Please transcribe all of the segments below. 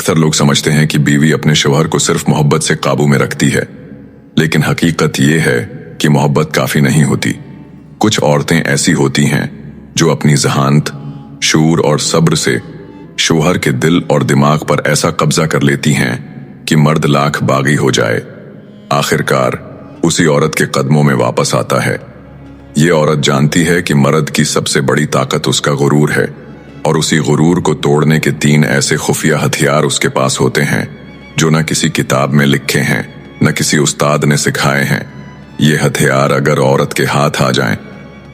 अक्सर लोग समझते हैं कि बीवी अपने शौहर को सिर्फ मोहब्बत से काबू में रखती है, लेकिन हकीकत ये है कि मोहब्बत काफी नहीं होती। कुछ औरतें ऐसी होती हैं जो अपनी ज़हानत, शूर और सब्र से शौहर के दिल और दिमाग पर ऐसा कब्जा कर लेती हैं कि मर्द लाख बागी हो जाए, आखिरकार उसी औरत के कदमों में वापस आता है। ये औरत जानती है कि मर्द की सबसे बड़ी ताकत उसका गुरूर है, और उसी गुरूर को तोड़ने के 3 ऐसे खुफिया हथियार उसके पास होते हैं जो न किसी किताब में लिखे हैं, न किसी उस्ताद ने सिखाए हैं। ये हथियार अगर औरत के हाथ आ जाएं,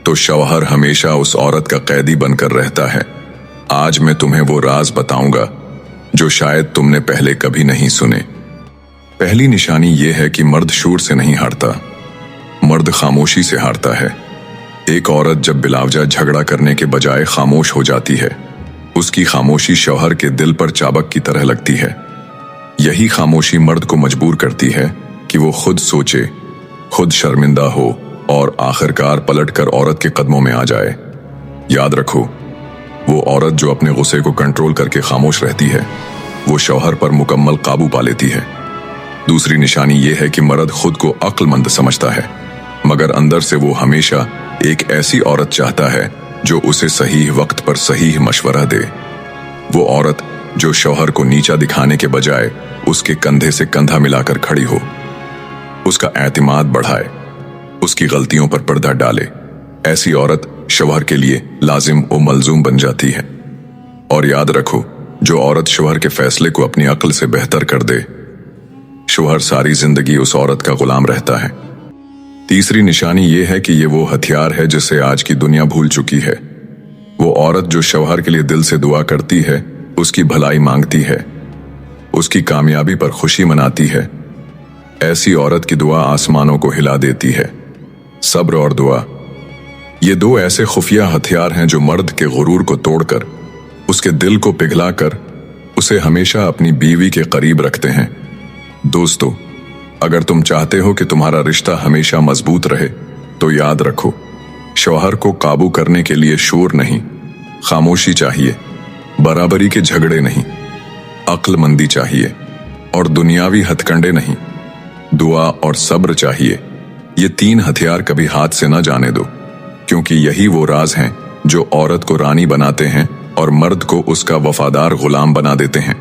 तो शौहर हमेशा उस औरत का कैदी बनकर रहता है। आज मैं तुम्हें वो राज बताऊंगा जो शायद तुमने पहले कभी नहीं सुने। पहली निशानी ये है कि मर्द शूर से नहीं हारता, मर्द खामोशी से हारता है। एक औरत जब बिलावजा झगड़ा करने के बजाय खामोश हो जाती है, उसकी खामोशी शौहर के दिल पर चाबक की तरह लगती है। यही खामोशी मर्द को मजबूर करती है कि वो खुद सोचे, खुद शर्मिंदा हो और आखिरकार पलटकर औरत के कदमों में आ जाए। याद रखो, वो औरत जो अपने गुस्से को कंट्रोल करके खामोश रहती है, वो शौहर पर मुकम्मल काबू पा लेती है। दूसरी निशानी ये है कि मर्द खुद को अक्लमंद समझता है, मगर अंदर से वो हमेशा एक ऐसी औरत चाहता है जो उसे सही वक्त पर सही मशवरा दे। वो औरत जो शौहर को नीचा दिखाने के बजाय उसके कंधे से कंधा मिलाकर खड़ी हो, उसका एतमाद बढ़ाए, उसकी गलतियों पर पर्दा डाले। ऐसी औरत शौहर के लिए लाजिम व मलजूम बन जाती है। और याद रखो, जो औरत शौहर के फैसले को अपनी अक्ल से बेहतर कर दे, शौहर सारी जिंदगी उस औरत का गुलाम रहता है। तीसरी निशानी ये है कि ये वो हथियार है जिसे आज की दुनिया भूल चुकी है। वो औरत जो शौहर के लिए दिल से दुआ करती है, उसकी भलाई मांगती है, उसकी कामयाबी पर खुशी मनाती है, ऐसी औरत की दुआ आसमानों को हिला देती है। सब्र और दुआ, ये 2 ऐसे खुफिया हथियार हैं जो मर्द के गुरूर को तोड़कर, उसके दिल को पिघलाकर उसे हमेशा अपनी बीवी के करीब रखते हैं। दोस्तों, अगर तुम चाहते हो कि तुम्हारा रिश्ता हमेशा मजबूत रहे, तो याद रखो, शौहर को काबू करने के लिए शोर नहीं, खामोशी चाहिए, बराबरी के झगड़े नहीं, अक्लमंदी चाहिए, और दुनियावी हथकंडे नहीं, दुआ और सब्र चाहिए। ये 3 हथियार कभी हाथ से न जाने दो, क्योंकि यही वो राज हैं जो औरत को रानी बनाते हैं और मर्द को उसका वफादार गुलाम बना देते हैं।